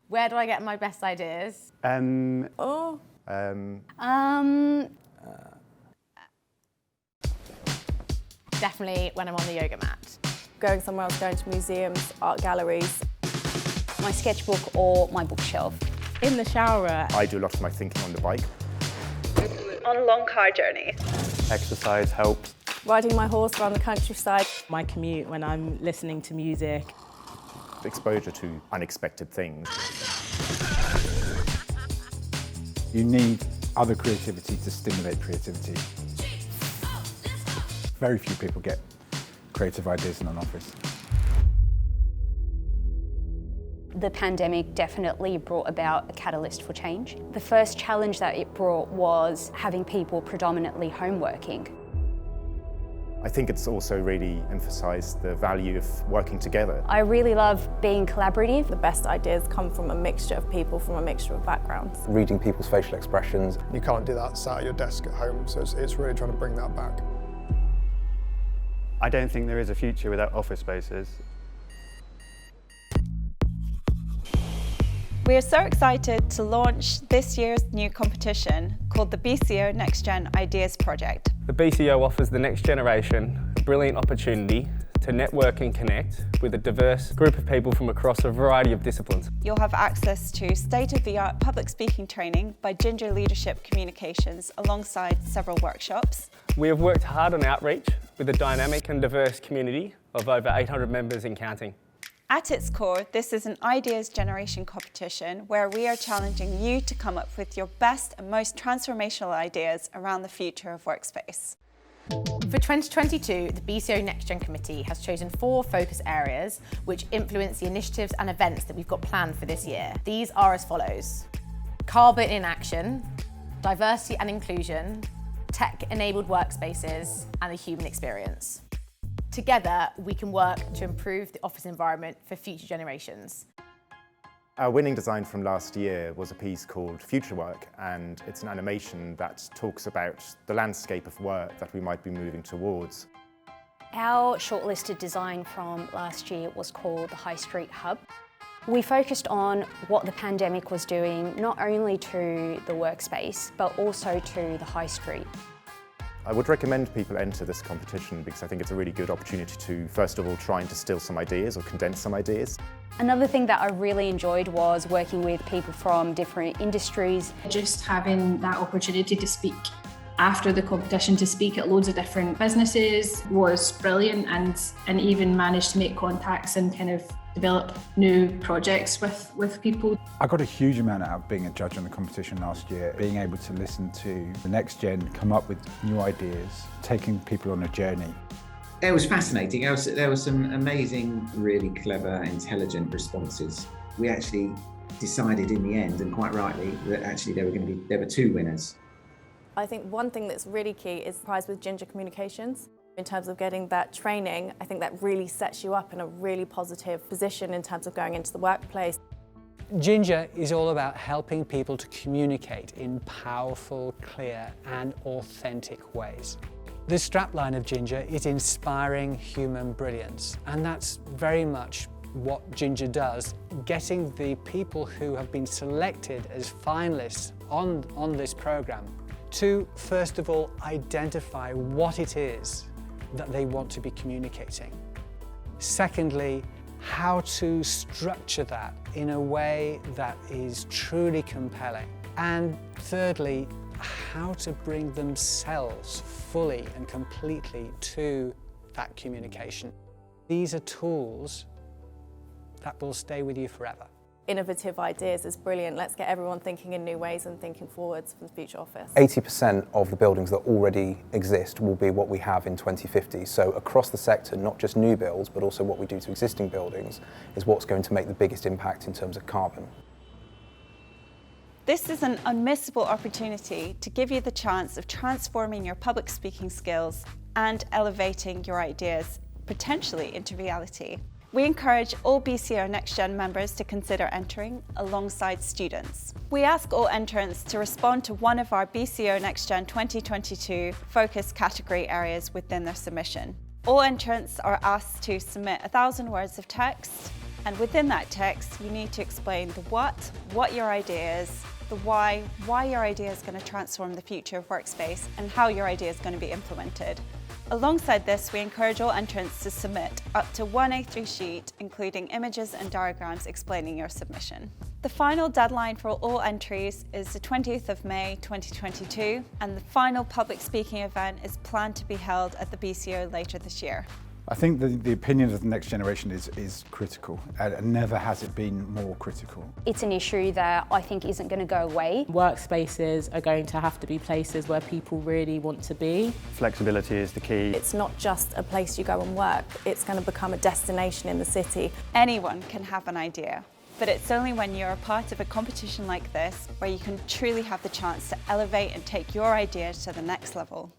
Where do I get my best ideas? Definitely when I'm on the yoga mat. Going somewhere else, going to museums, art galleries. My sketchbook or my bookshelf. In the shower. I do a lot of my thinking on the bike. On long car journeys. Exercise helps. Riding my horse around the countryside. My commute when I'm listening to music. Exposure to unexpected things. You need other creativity to stimulate creativity. Very few people get creative ideas in an office. The pandemic definitely brought about a catalyst for change. The first challenge that it brought was having people predominantly home working. I think it's also really emphasised the value of working together. I really love being collaborative. The best ideas come from a mixture of people, from a mixture of backgrounds. Reading people's facial expressions. You can't do that sat at your desk at home, so it's really trying to bring that back. I don't think there is a future without office spaces. We are so excited to launch this year's new competition called the BCO NextGen Ideas Project. The BCO offers the next generation a brilliant opportunity to network and connect with a diverse group of people from across a variety of disciplines. You'll have access to state-of-the-art public speaking training by Ginger Leadership Communications alongside several workshops. We have worked hard on outreach with a dynamic and diverse community of over 800 members and counting. At its core, this is an ideas generation competition where we are challenging you to come up with your best and most transformational ideas around the future of workspace. For 2022, the BCO NextGen Committee has chosen 4 focus areas which influence the initiatives and events that we've got planned for this year. These are as follows: carbon in action, diversity and inclusion, tech-enabled workspaces, and the human experience. Together, we can work to improve the office environment for future generations. Our winning design from last year was a piece called Future Work, and it's an animation that talks about the landscape of work that we might be moving towards. Our shortlisted design from last year was called the High Street Hub. We focused on what the pandemic was doing, not only to the workspace, but also to the high street. I would recommend people enter this competition because I think it's a really good opportunity to, first of all, try and distill some ideas or condense some ideas. Another thing that I really enjoyed was working with people from different industries. Just having that opportunity to speak after the competition, to speak at loads of different businesses was brilliant, and even managed to make contacts and kind of develop new projects with people. I got a huge amount out of being a judge on the competition last year, being able to listen to the next gen come up with new ideas, taking people on a journey. It was fascinating. There were some amazing, really clever, intelligent responses. We actually decided in the end, and quite rightly, that actually there were 2 winners. I think one thing that's really key is prize with Ginger Communications. In terms of getting that training, I think that really sets you up in a really positive position in terms of going into the workplace. Ginger is all about helping people to communicate in powerful, clear and authentic ways. The strapline of Ginger is inspiring human brilliance, and that's very much what Ginger does, getting the people who have been selected as finalists on this programme to, first of all, identify what it is that they want to be communicating. Secondly, how to structure that in a way that is truly compelling. And thirdly, how to bring themselves fully and completely to that communication. These are tools that will stay with you forever. Innovative ideas is brilliant. Let's get everyone thinking in new ways and thinking forwards for the future office. 80% of the buildings that already exist will be what we have in 2050. So across the sector, not just new builds, but also what we do to existing buildings is what's going to make the biggest impact in terms of carbon. This is an unmissable opportunity to give you the chance of transforming your public speaking skills and elevating your ideas, potentially into reality. We encourage all BCO NextGen members to consider entering alongside students. We ask all entrants to respond to one of our BCO NextGen 2022 focus category areas within their submission. All entrants are asked to submit 1,000 words of text And within that text, you need to explain the what your idea is, the why your idea is going to transform the future of workspace, and how your idea is going to be implemented. Alongside this, we encourage all entrants to submit up to one A3 sheet, including images and diagrams explaining your submission. The final deadline for all entries is the 20th of May 2022, and the final public speaking event is planned to be held at the BCO later this year. I think the opinion of the next generation is critical, and never has it been more critical. It's an issue that I think isn't going to go away. Workspaces are going to have to be places where people really want to be. Flexibility is the key. It's not just a place you go and work, it's going to become a destination in the city. Anyone can have an idea, but it's only when you're a part of a competition like this where you can truly have the chance to elevate and take your idea to the next level.